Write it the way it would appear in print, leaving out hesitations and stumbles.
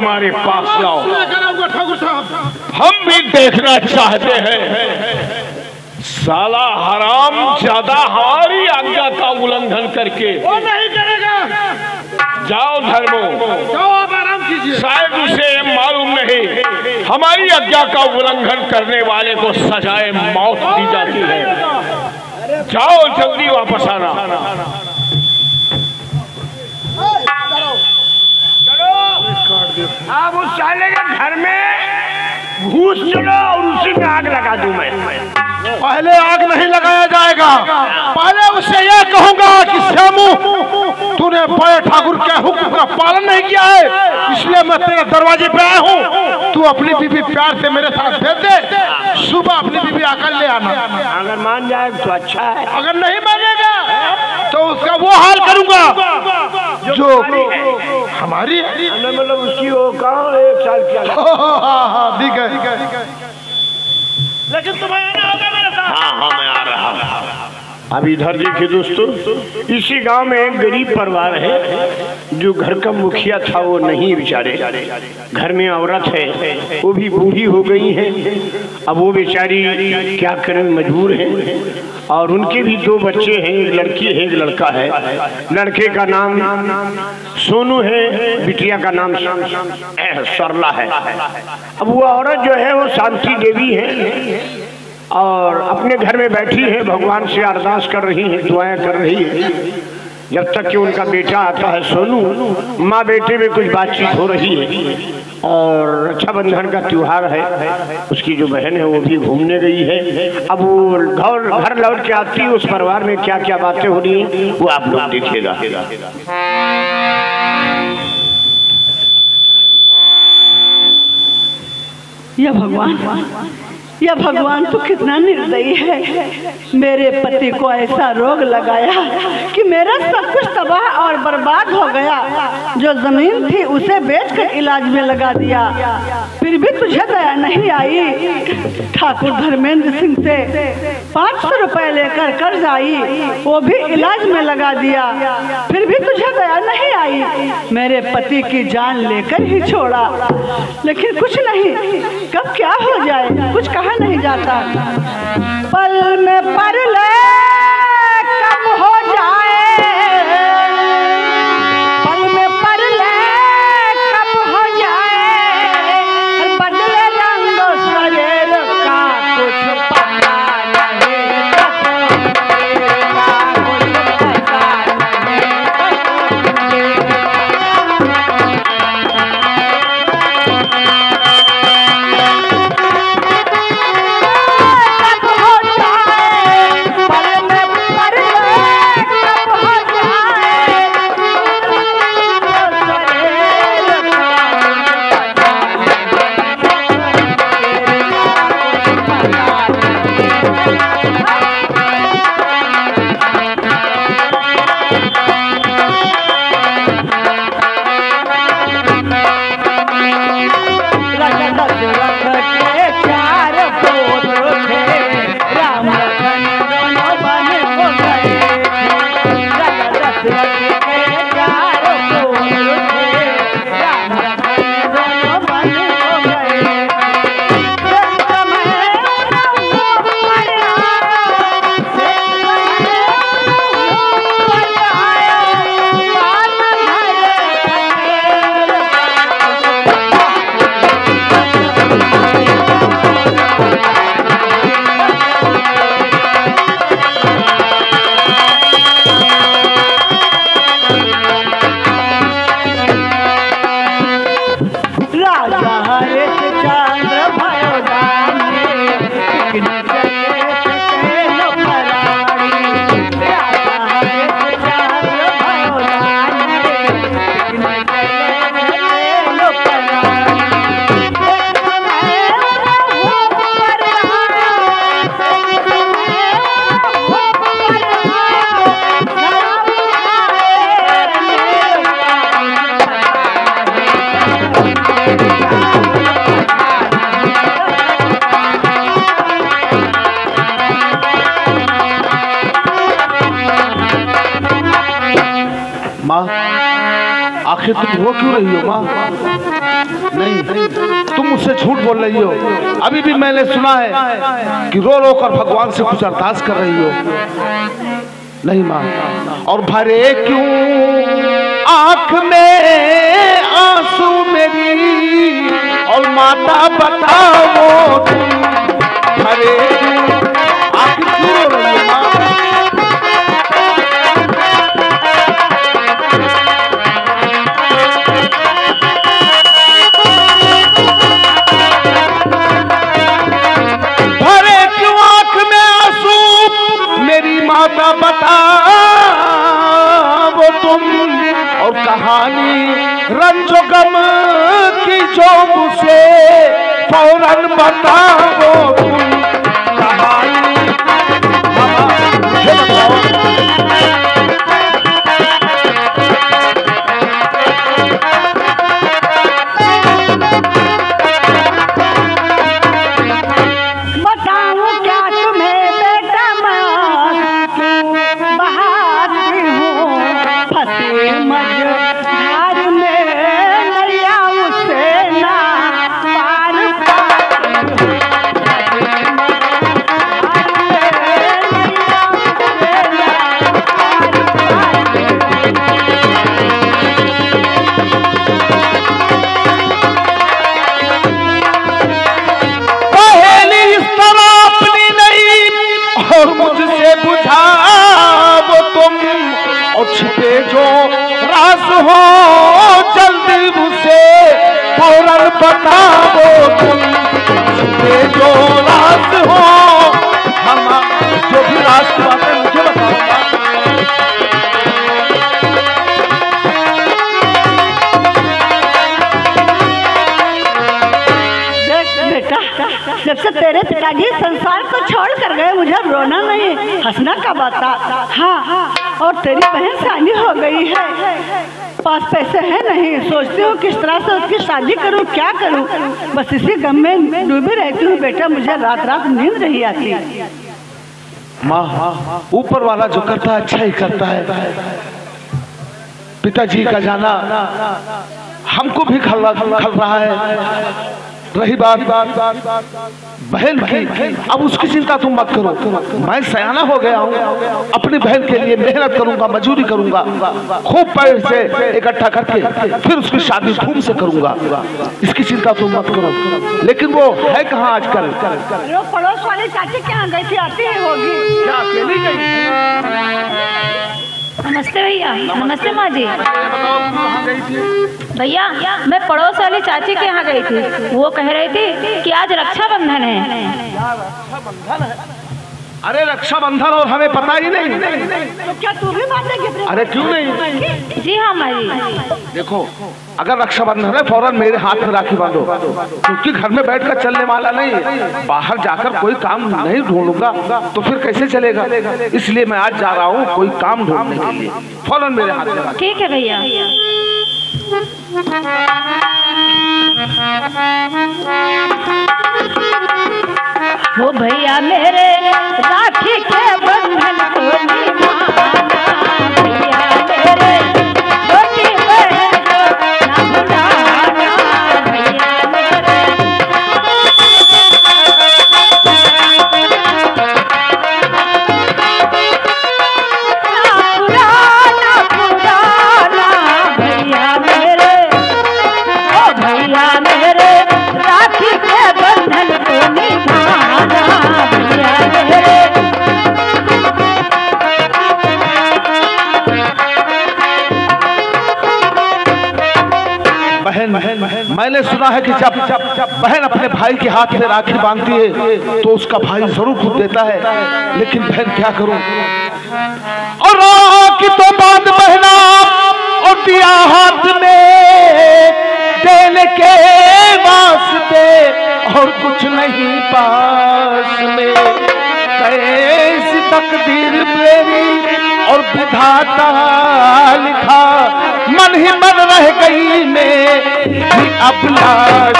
हमारे पास लाओ, हम भी देखना चाहते हैं साला हराम ज्यादा हमारी आज्ञा का उल्लंघन करके वो नहीं करेगा। जाओ धर्मो, जाओ आप आराम कीजिए। शायद उसे मालूम नहीं हमारी आज्ञा का उल्लंघन करने वाले को सजाए मौत दी जाती है। जाओ जल्दी वापस आना। आप उस साले के घर में घुस चलो और उसी में आग लगा दूं मैं। पहले आग नहीं लगाया जाएगा, पहले उससे यह कहूंगा कि श्यामू तूने बड़े ठाकुर के हुक्म का पालन नहीं किया है, इसलिए मैं तेरे दरवाजे पे आया हूँ। तू अपनी बीबी प्यार से मेरे साथ भेज दे, सुबह अपनी बीबी आकर ले आना। अगर मान जाए तो अच्छा है, अगर नहीं मानेगा तो उसका वो हाल करूंगा जो हमारी है। मतलब उसकी वो कहाँ 1 साल की। ठीक है, लेकिन तुम्हें आना होगा मेरे साथ। हाँ मैं आ रहा हूँ। अब इधर देखिए दोस्तों, इसी गांव में एक गरीब परिवार है, जो घर का मुखिया था वो नहीं बेचारे, घर में औरत है वो भी बूढ़ी हो गई है। अब वो बेचारी क्या करें, मजबूर है। और उनके भी 2 बच्चे हैं, एक लड़की है एक लड़का है। लड़के का नाम सोनू है, बिटिया का नाम सरला है। अब वो औरत जो है वो शांति देवी है और अपने घर में बैठी है, भगवान से अरदास कर रही है, दुआएं कर रही है। जब तक कि उनका बेटा आता है सोनू, माँ बेटे में कुछ बातचीत हो रही है। और रक्षाबंधन का त्योहार है, उसकी जो बहन है वो भी घूमने गई है। अब वो घर लौट के आती है, उस परिवार में क्या क्या बातें हो रही हैं वो आप लोग देखिएगा। या भगवान तो कितना निर्दयी है। मेरे पति को ऐसा रोग लगाया कि मेरा सब कुछ तबाह और बर्बाद हो गया। जो जमीन थी उसे बेचकर इलाज में लगा दिया, फिर भी तुझे दया नहीं आई। ठाकुर धर्मेंद्र सिंह से 500 रुपए लेकर कर्ज आई, वो भी इलाज में लगा दिया, फिर भी तुझे दया नहीं आई। मेरे पति की जान लेकर ही छोड़ा, लेकिन कुछ नहीं, कब क्या हो जाए कुछ कहा नहीं जाता। पल में पर ले कब हो जाए, पल में पर ले कब हो जाए, बदले रंग शरीर का कुछ पता नहीं, माँ आखिर तुम रो क्यों रही हो माँ? नहीं, तुम मुझसे झूठ बोल रही हो। अभी भी मैंने सुना है कि रो रो कर भगवान से कुछ अरदास कर रही हो। नहीं माँ, और भरे क्यों आंख में आंसू मेरी, और माता बताओ तुम भरे आंख क्यों रो रही हो माँ? माता बताओ तुम, और कहानी रंजो गम की जो मुझसे फौरन बताओ तुम। कहानी मुझे बताओ। छिपे जो राज हो जल्दी मुझसे फौरन बताओ तुम। छिपे जो राज हो, हम जो भी राज की बात है मुझे बताओ। जब से तेरे पिताजी संसार को छोड़ कर गए, मुझे रोना नहीं हंसना का बात था। हाँ, और तेरी बहन शादी हो गई है, पास पैसे हैं नहीं, सोचती हूँ किस तरह से उसकी शादी करूँ, क्या करूँ, बस इसी गम में डूबी रहती हूँ बेटा। मुझे रात रात नींद नहीं आती। माँ, ऊपर वाला जो करता है अच्छा ही करता है। पिताजी का जाना हमको भी खल रहा है। रही बात बहन की, अब उसकी चिंता तुम मत करो। मैं सयाना हो गया हूँ, अपनी बहन के लिए मेहनत करूंगा, मजदूरी करूंगा, खूब पैसे इकट्ठा करके फिर उसकी शादी धूम से करूंगा। इसकी चिंता तुम मत करो। लेकिन वो है कहाँ आजकल? वो पड़ोस वाली चाची के यहाँ गई थी, आती ही होगी। क्या अकेली गई? नमस्ते भैया। नमस्ते माँ जी। भैया, मैं पड़ोस वाली चाची के यहाँ गई थी। वो कह रही थी कि आज रक्षाबंधन है। रक्षाबंधन है? अरे रक्षाबंधन और हमें पता ही नहीं। तो क्या तू भी बांधेगी? अरे क्यों नहीं? जी हाँ माँ जी। देखो, अगर रक्षाबंधन है फौरन मेरे हाथ में राखी बांधो, क्योंकि घर में बैठकर चलने वाला नहीं, बाहर जाकर कोई काम नहीं ढूंढूंगा तो फिर कैसे चलेगा। इसलिए मैं आज जा रहा हूँ कोई काम ढूंढने के लिए। फौरन मेरे हाथ में। ठीक है भैया। वो भैया मेरे राखी के बंधन को निभाना, भैया मेरे छोटी बहन को ना भुलाना, भैया मेरे ना पुराना, भैया मेरे, ओ भैया मेरे राखी के बंधन को निभाना, भैया मेरे। बहन, मैंने सुना है कि जब बहन अपने भाई के हाथ में राखी बांधती है तो उसका भाई जरूर खुद देता है। लेकिन बहन क्या करूं? और राखी तो बांध बहना और दिया हाथ में देने के वास्ते, और कुछ नहीं पास में। कैसी तकदीर मेरी और विधाता लिखा, मन ही मन रह गई मैं अभिलाष